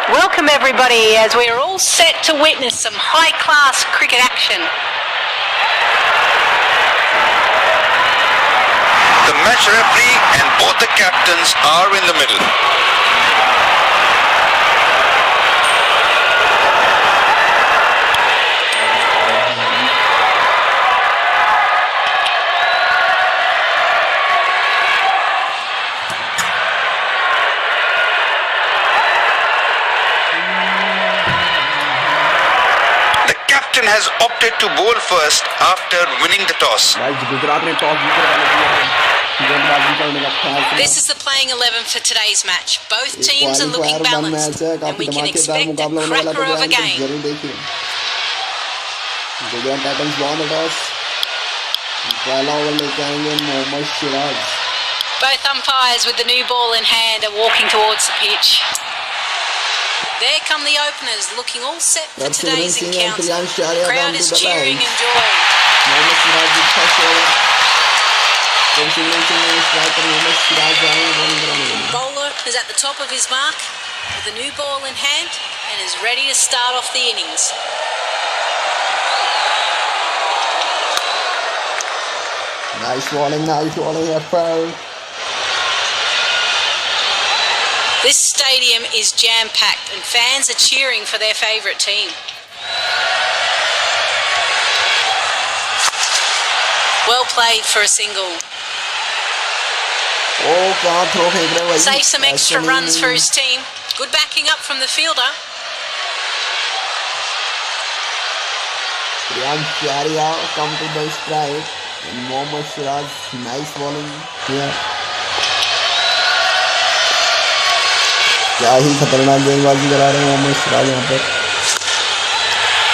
Welcome everybody as we are all set to witness some high-class cricket action. The match referee and both the captains are in the middle. Has opted to bowl first after winning the toss. This is the playing 11 for today's match. Both teams are looking balanced and we can expect a cracker of a game. Gujarat Titans won the toss. पहला over लेके आएंगे Mohammad Siraj. Both umpires with the new ball in hand are walking towards the pitch. There come the openers, looking all set for today's encounter. The crowd is cheering and joy. Bowler is at the top of his mark with a new ball in hand and is ready to start off the innings. Nice bowling, FL. This stadium is jam-packed and fans are cheering for their favourite team. Well played for a single. Save some extra runs for his team. Good backing up from the fielder. Come to the strike. And Mohammad Siraj, nice bowling here. क्या ही खतरनाक गेंदबाजी करा रहे हैं मोहम्मद सिराज यहाँ पर.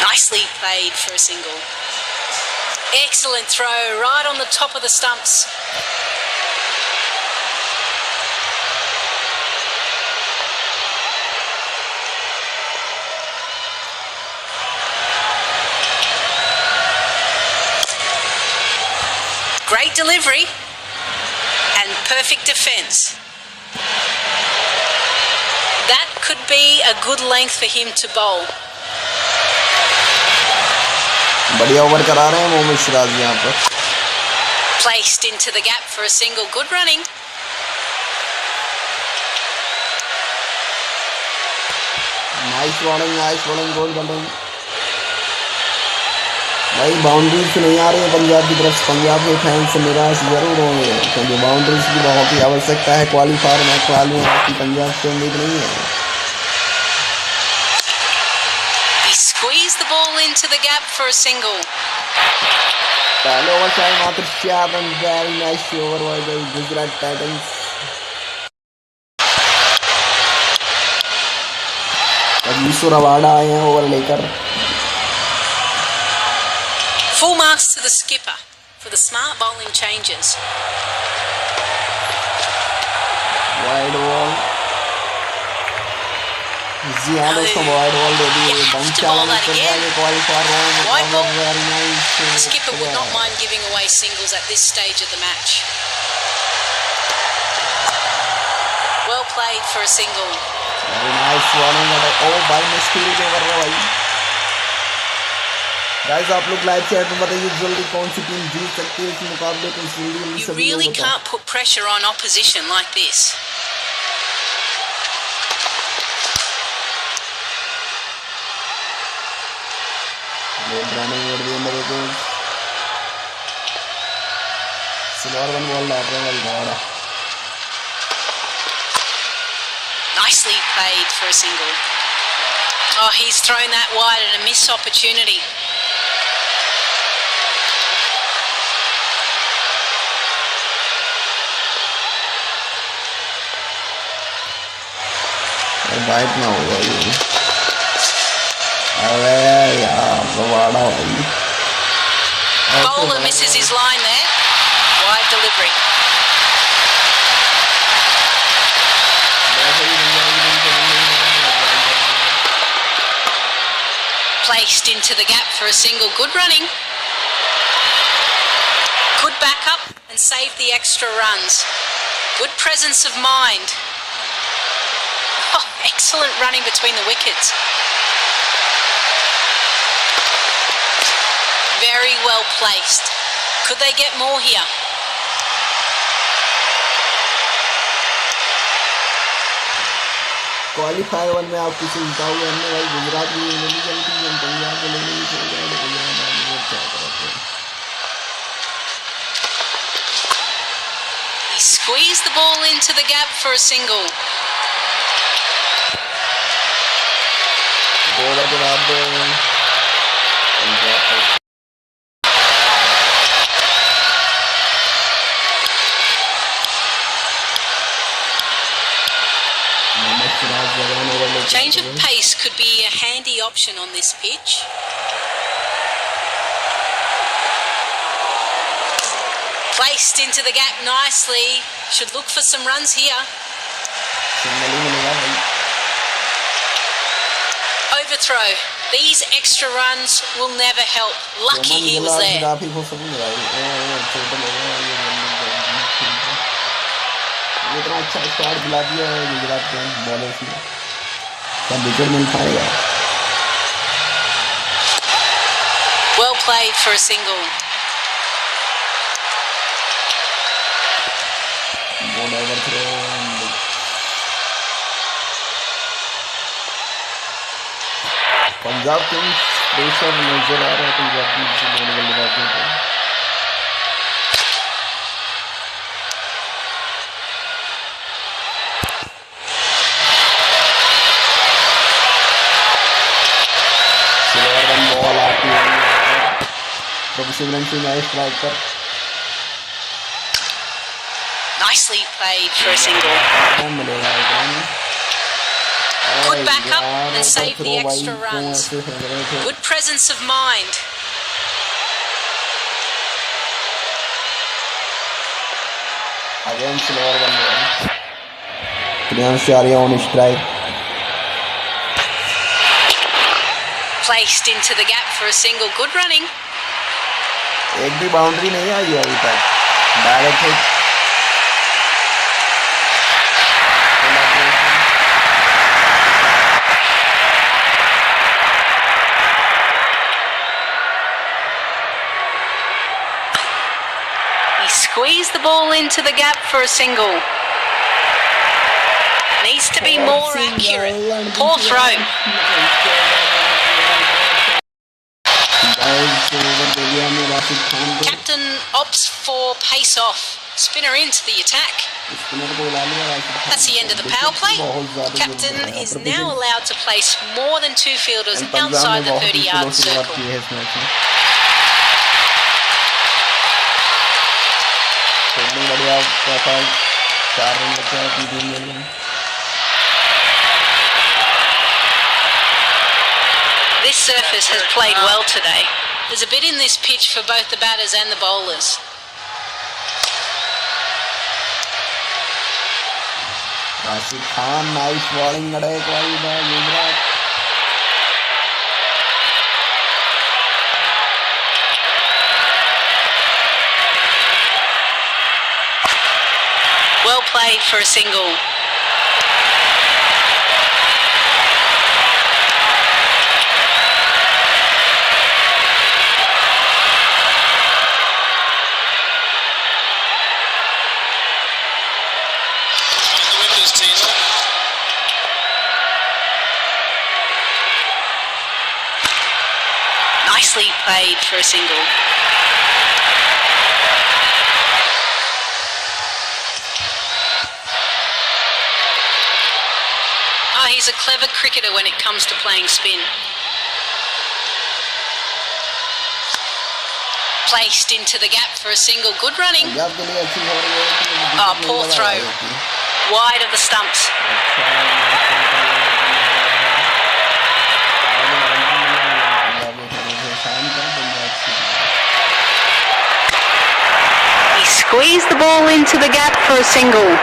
Nicely played for a single. Excellent throw right on the top of the stumps. Great delivery and perfect defence. That could be a good length for him to bowl. बढ़िया over करा रहे हैं मोहम्मद सिराज यहाँ पर. Placed into the gap for a single. Good running. Nice bowling, good bowling. भाई boundaries नहीं आ रही है पंजाब की तरफ. पंजाब के फैंस निराश जरूर होंगे क्योंकि बाउंड्रीज की बहुत ही आवश्यकता है क्वालिफायर मैच वालों की. पंजाब से उम्मीद नहीं है. He squeezed the ball into the gap for a single. पहले ओवर चाहे मात्र 4 run. Very nice over by the Gujarat Titans. अब ईश्वर अवार्ड आए हैं ओवर लेकर. Full marks to the skipper for the smart bowling changes. Wide ball. Ziada some wide ball did he? Bum challenge कर रहा है qualifier round. Wide ball. Very nice. The skipper would not mind giving away singles at this stage of the match. Well played for a single. Very nice bowling. Oh, by mistake over रहा है भाई. Guys आप लोग live chat में बताइए जल्दी कौन सी team जीत सकती है इस मुकाबले को. You really can't put pressure on opposition like this. Nicely played for a single. Oh, he's thrown that wide and a missed opportunity. Bite ना होगा ये. अरे यार बवाड़ा भाई. Bowler misses his line there. Wide delivery. Placed into the gap for a single. Good running. Could back up and save the extra runs. Good presence of mind. Oh, excellent running between the wickets. Very well placed. Could they get more here? Qualifier 1 में आपको सुनता हुआ हमने भाई गुजरात की लेनी चलती है, पंजाब को लेने की सोच रहे हैं, He squeezed the ball into the gap for a single. Over के बाद Punjab Change of pace could be a handy option on this pitch. Placed into the gap nicely. Should look for some runs here. Overthrow. These extra runs will never help. Lucky he was there. इतना अच्छा start दिला दिया है गुजरात के bowlers ने, क्या wicket मिल पाएगा? Well played for a single. Good overthrow. Punjab Kings pressure नजर आ रहा है पंजाब की दोनों बल्लेबाजों को. Nicely played for a single. Good backup and save the extra runs. Good presence of mind. Again slower one ball. Priyansharya on strike. Placed into the gap for a single. Good running. एक भी boundary नहीं आई है अभी तक. Direct hit. He squeezed the ball into the gap for a single. Needs to be more accurate. Poor throw. Captain opts for pace off. Spinner into the attack. That's the end of the power play. Captain is now allowed to place more than 2 fielders outside the 30-yard circle. This surface has played well today. There's a bit in this pitch for both the batters and the bowlers. Rashid Khan, nice bowling attack by Gujarat. Well played for a single. Nicely played for a single. Oh, he's a clever cricketer when it comes to playing spin. Placed into the gap for a single. Good running. Oh, poor throw. Wide of the stumps. He squeezed the ball into the gap for a single.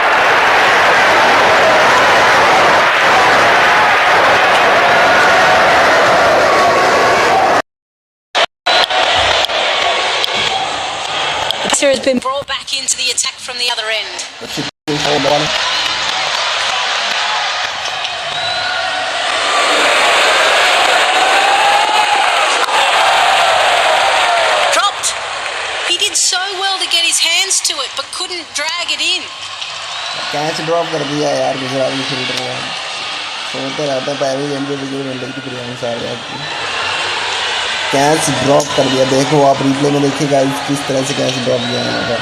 The batter has been brought back into the attack from the other end. Catch drop कर दिया यार गुजरात में fielder ने। सोचते रहते हैं पहले game पे विकेट मिल की प्रियांश आ गया, कैच ड्रॉप कर दिया। देखो आप रिप्ले में देखिएगा किस तरह से कैच ड्रॉप किया यहाँ पर।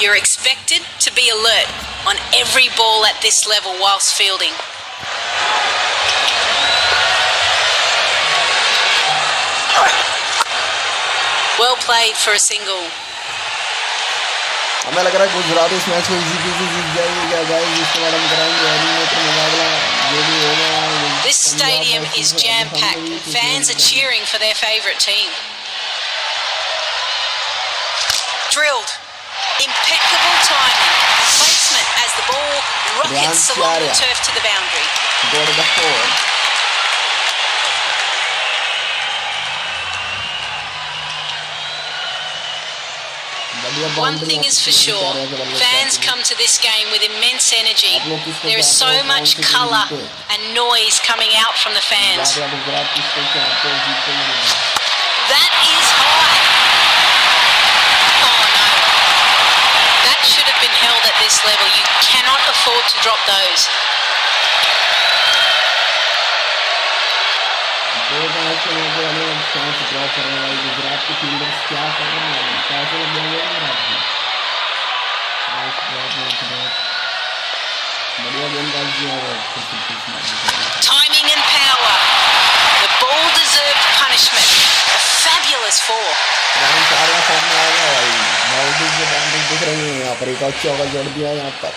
You're expected to be alert on every ball at this level whilst fielding. Well played for a single. हमें लग रहा है गुजरात इस मैच को इजी पीजी जीत जाएगी क्या गाइस, इसके बाद हम कराएंगे एलिमिनेटर मुकाबला जो भी होगा। This stadium is jam-packed and fans are cheering for their favourite team. Drilled. Impeccable timing. Placement as the ball rockets along the turf to the boundary. Go to the forward. One thing is for sure, fans come to this game with immense energy. There is so much colour and noise coming out from the fans. That is high. Oh no. That should have been held at this level. You cannot afford to drop those. Gujarat के fielders क्या कर रहे हैं, कैसे लग जाएंगे बढ़िया गेंदबाजी। Timing and power. The ball deserved punishment. A fabulous four. सारा सामने आ गया भाई, बाउंड्रीज के बाउंड्रीज दिख रही हैं यहाँ पर। एक और चौका जोड़ दिया यहाँ पर,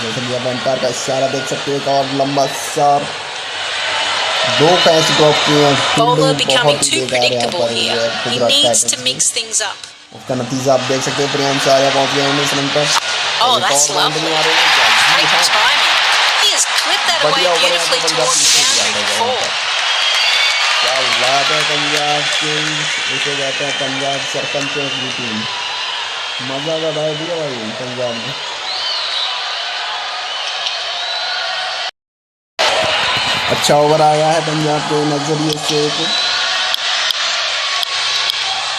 जैसे कि आप अंपायर का इशारा देख सकते हो। एक और लंबा शॉट, दो कैच ड्रॉप किए हैं। Bowler becoming too predictable here. He needs to mix things up. उसका नतीजा आप देख सकते हो, प्रियांश आर्या पहुंच गया 19 रन पर। Oh, that's lovely. Great timing. He has clipped that away beautifully towards the boundary for four. क्या बात है पंजाब किंग्स, इसे कहते हैं पंजाब सरपंचों की टीम। मजा बता दिया भाई पंजाब ने। अच्छा ओवर आया है पंजाब के नजरिए से। एक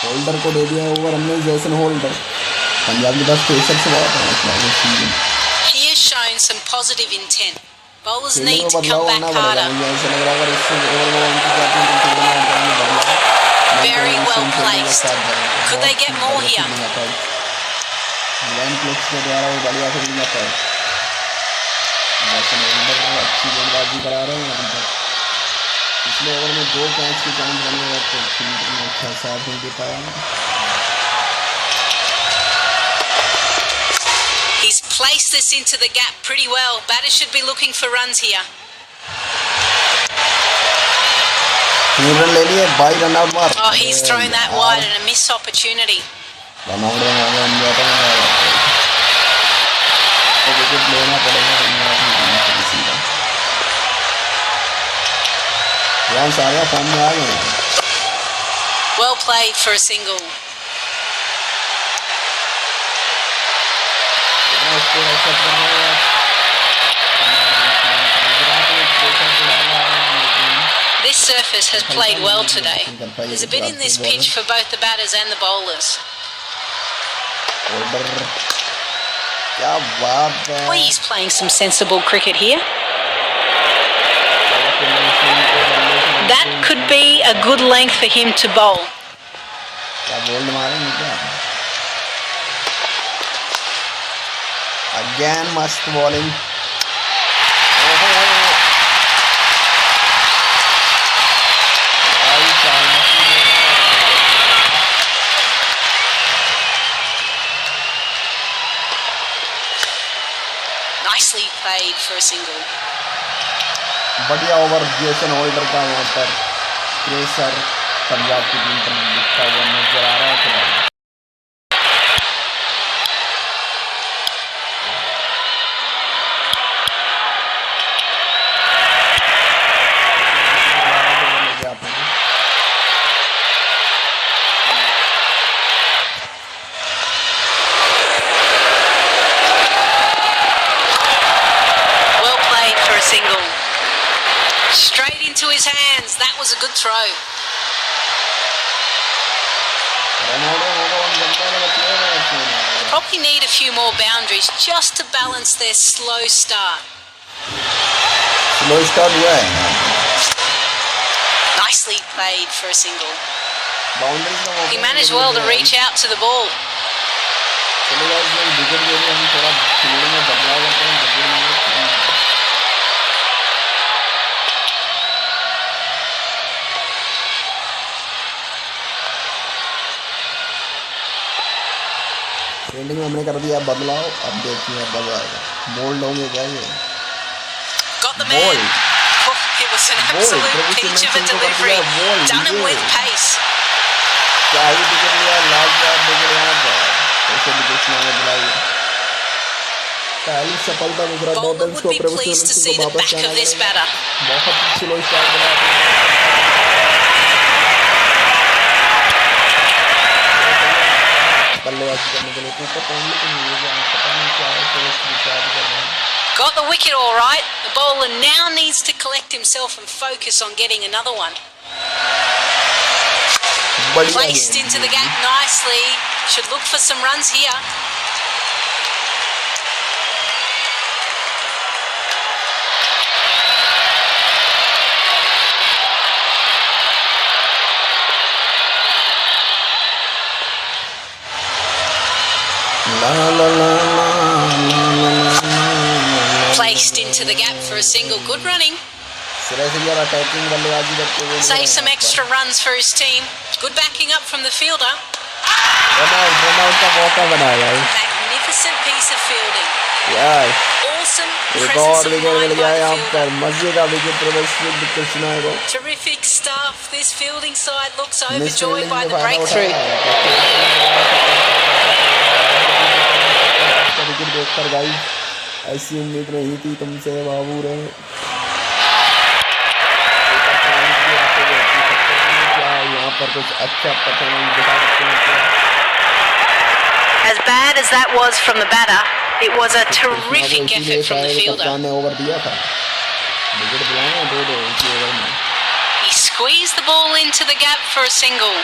होल्डर को दे दिया ओवर हमने, जैसन होल्डर। पंजाब के पास पेसर से बहुत है। He has shown some positive intent. Bowlers need to come back harder. Very well placed. Could they get more here? अच्छी गेंदबाजी करा रहे हैं अभी तक। पिछले ओवर में 2 कैच की चांस बने हुए थे, फील्डर ने अच्छा साथ नहीं दे पाया। He's placed this into the gap pretty well. Batters should be looking for runs here. 3 run ले लिए, 22 रन आउट मार। Oh, he's thrown that wide and a missed opportunity. Run out wicket लेना पड़ेगा। सारे फॉर्म में आ गए। Well played for a single. This surface has played well today. There's a bit in this pitch for both the batters and the bowlers. क्या बात है। Well, he's playing some sensible cricket here. That could be a good length for him to bowl. क्या bold मारेंगे क्या? Again must bowling. Nicely played for a single. बढ़िया over Jason holder का यहाँ पर प्रेशर पंजाब की टीम पर दिखता हुआ नजर आ रहा है। Well played for a single. Straight into his hands. That was a good throw. Run out होगा Probably need a few more boundaries just to balance their slow start. Slow start हुआ है. Nicely played for a single. Boundaries का He managed well to reach out to the ball. चलो यार wicket के लिए हम थोड़ा फील्डिंग में बदलाव करते हैं. फील्डिंग में हमने कर दिया बदलाव. अब देखिए अब आएगा. बोल्ड होंगे क्या ये? Got the man. Oh, it was an absolute peach of a delivery. Done him with pace. क्या ही विकेट लिया. लास्ट बार विकेट यहाँ पर कैसे विकेट में बुलाइए. पहली सफलता गुजरात टाइटंस को pleased to see the back of this batter. बहुत स्लो स्टार्ट बनाया. बल्लेबाजी करने के लिए ऊपर पहुंचने के लिए पता नहीं क्या है. तो विचार कर रहे हैं. Got the wicket all right. The bowler now needs to collect himself and focus on getting another one. Placed into the gap nicely. Should look for some runs here. Placed into the gap for a single. Good running. Save some extra runs for his team. Good backing up from the fielder. Magnificent piece of fielding. Awesome presence of mind by the fielder. Terrific stuff. This fielding side looks overjoyed by the breakthrough. ऐसी उम्मीद नहीं थी तुमसे बाबू रे. क्या यहाँ पर कुछ अच्छा परफॉर्मेंस दिखा सकते हैं? As bad as that was from the batter, it was a terrific effort from the fielder. Over दिया था. विकेट बुलाना दो इसी ओवर में. He squeezed the ball into the gap for a single.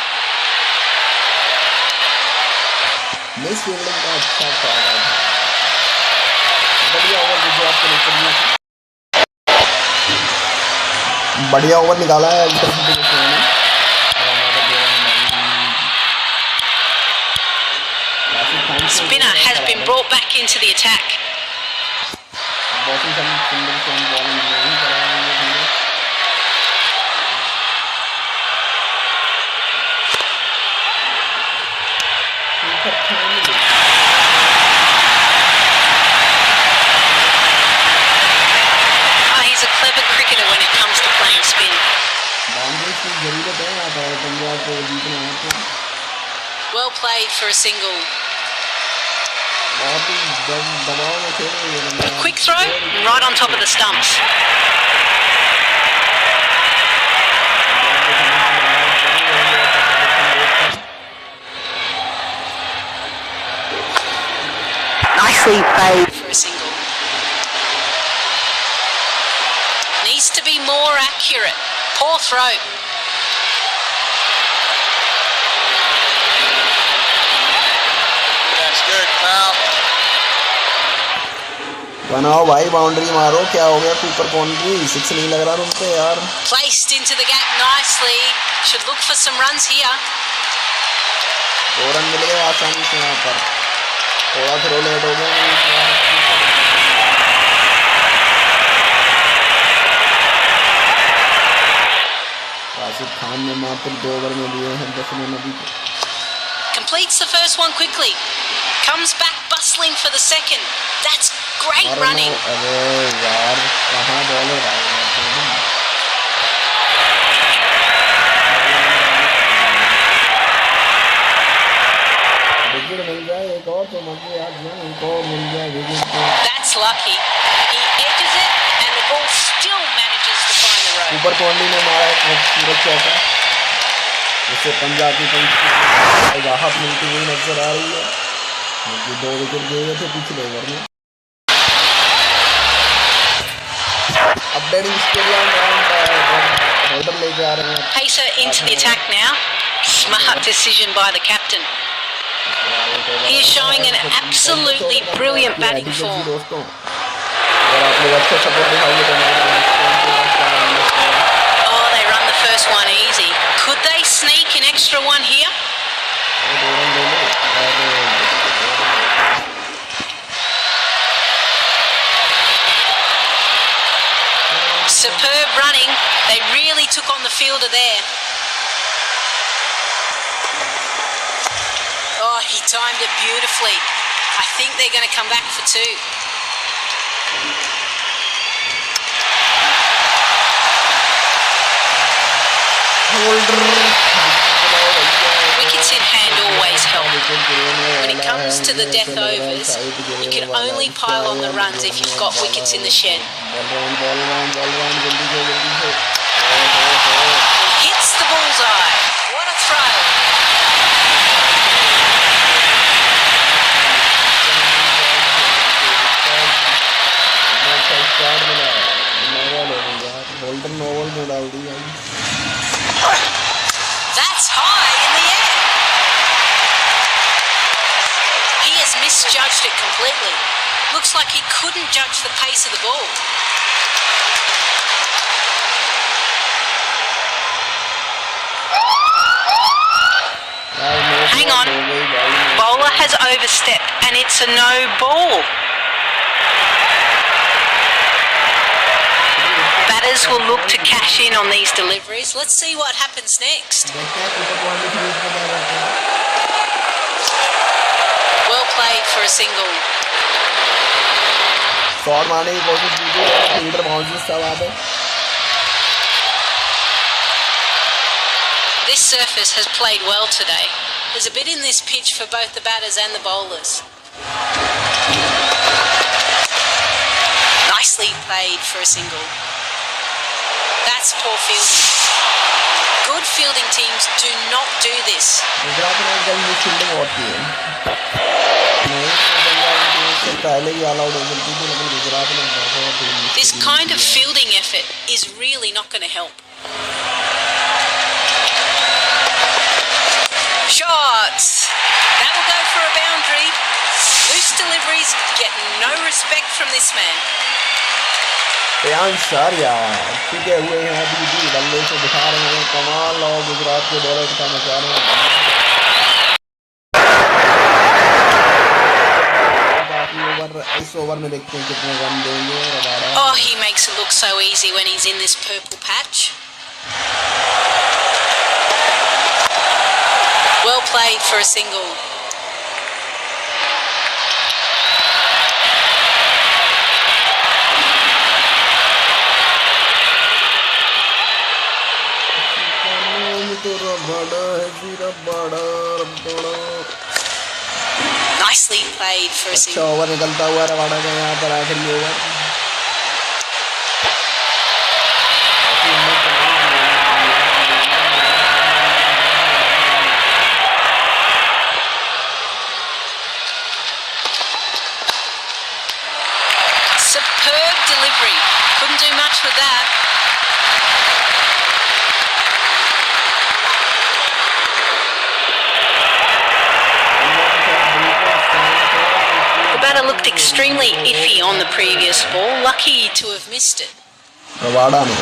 Miss fielding का अच्छा फायदा था. बढ़िया ओवर गुजरात के लिए. बढ़िया ओवर निकाला है इंटरसिटी के ने. Spinner has been brought back into the attack. He's a clever cricketer when it comes to playing spin. Well played for a single. A quick throw, right on top of the stumps. Nicely played for a single. Needs to be more accurate. Poor throw. That's good, pal. बनाओ भाई boundary मारो. क्या हो गया? ऊपर boundary 6 नहीं लग रहा तुम पे यार. Placed into the gap nicely. Should look for some runs here. 2 run मिल गए आसानी से यहाँ पर. थोड़ा थ्रो लेट हो गया. राशिद खान ने मात्र 2 ओवर में लिए हैं 10 रन अभी. Completes the first one quickly. Comes back bustling for the second. That's great running. अरे यार कहाँ बॉलर आएगा? विकेट मिल जाए एक और तो मजे आ जाए. एक और मिल जाए wicket. That's lucky. He edges it and the ball still manages to find the road. ऊपर कोहली ने मारा एक खूबसूरत चौका जिससे पंजाब की राहत मिलती हुई नजर आ रही है. 2 विकेट गए थे पिछले ओवर में. अपडेटिंग स्टेडियम होल्डर लेके आ रहे हैं. Pacer into the attack now. Smart decision by the captain. He is showing an absolutely brilliant batting form. दोस्तों अगर आप लोग अच्छा सपोर्ट दिखाओगे तो Oh, they run the first one easy. Could they sneak an extra one here? Superb running. They really took on the fielder there. Oh, he timed it beautifully. I think they're going to come back for two. Wickets in hand always help. When it comes to the death overs, you can only pile on the runs if you've got wickets in the shed. Hits the bullseye. What a throw. That's high in the air. He has misjudged it completely. Looks like he couldn't judge the pace of the ball. Hang on. Bowler has overstepped and it's a no ball. Batters will look to cash in on these deliveries. Let's see what happens next. Well played for a single. Shot मारने की कोशिश की थी fielder boundary सब आते This surface has played well today. There's a bit in this pitch for both the batters and the bowlers. Nicely played for a single. That's poor fielding. Good fielding teams do not do this. Gujarat में कल miss fielding होती है पहले ही all out हो जाती थी लेकिन गुजरात में बहुत This kind of fielding effort is really not going to help. Shots! That will go for a boundary. Loose deliveries get no respect from this man. Sir यार टिके हुए हैं अभी भी बल्ले से दिखा रहे हैं कमाल और गुजरात के बॉलर का मचा रहे हैं बाकी ओवर इस ओवर में देखते हैं कितने रन देंगे Oh, he makes it look so easy when he's in this purple patch. Well played for a single. Nicely played for a अच्छा single. ओवर निकलता हुआ रवाना का यहाँ पर आखिरी over Superb delivery. Couldn't do much with that. The batter looked extremely iffy on the previous ball. Lucky to have missed it. रवाड़ा में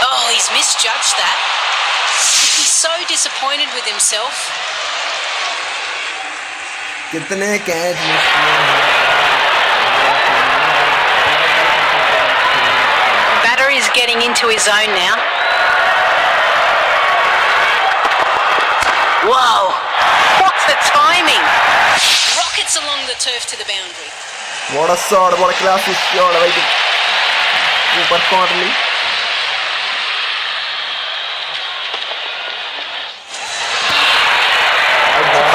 Oh, he's misjudged that. He's so disappointed with himself. कितने catch miss किए हैं Batter is getting into his zone now. Whoa! What's the timing? Rockets along the turf to the boundary. what a shot what a classic shot right super cornerly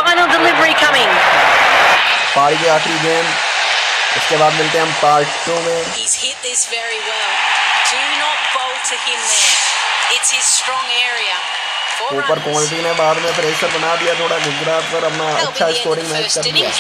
Final delivery coming. पारी की आखिरी game इसके बाद मिलते हैं हम part 2 में He's hit this very well. Do not bowl to him there. It's his strong area. ऊपर क्वालिटी ने बाद में प्रेशर बना दिया थोड़ा गुजरात पर अपना अच्छा स्कोरिंग मैच कर दिया